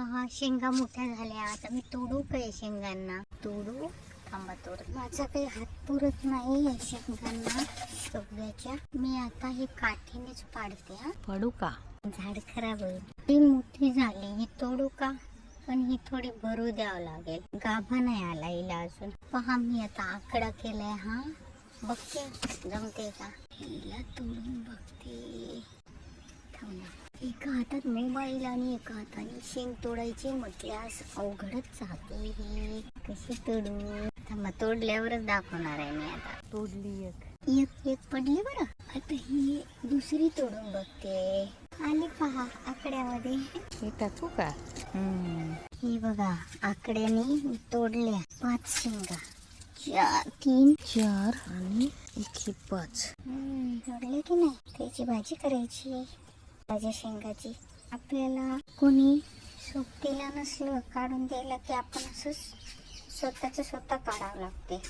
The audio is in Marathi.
हा शेंगा मोठ्या झाल्या. आता मी तोडू काय शेंगांना? तोडू थांबा तोड. माझा काही हात पुरत नाही या शेंगांना सगळ्याच्या. मी आता ही काठीनेच पाडते. हा पडू का? झाड खराब होईल. ही मोठी झाली, ही तोडू का? पण ही थोडी भरू द्यावं लागेल. गाभा नाही आला हिला अजून. पहा मी आता आकडा केलाय. हा बघते जमते का. हिला तोडून बघते. एका हातात मोबाईल आणि एका हाताने शेंग तोडायची म्हटल्यास अवघडच जाते. ही कशी तोडू? थांबा तोडल्यावरच दाखवणार आहे मी. आता तोडली एक पडली बरं. आता ही दुसरी तोडून बघते. आली पहा आकड्यामध्ये. हे टाकू का? ही बघा आकड्याने मी तोडल्या 5 शेंगा. 3 4 आणि 1 5. तोडले की नाही? त्याची भाजी करायची. भाजी शेंगाची. आपल्याला कोणी सोबतीला नसलं काढून द्यायला की आपण असं स्वतःच स्वतः काढावं लागते.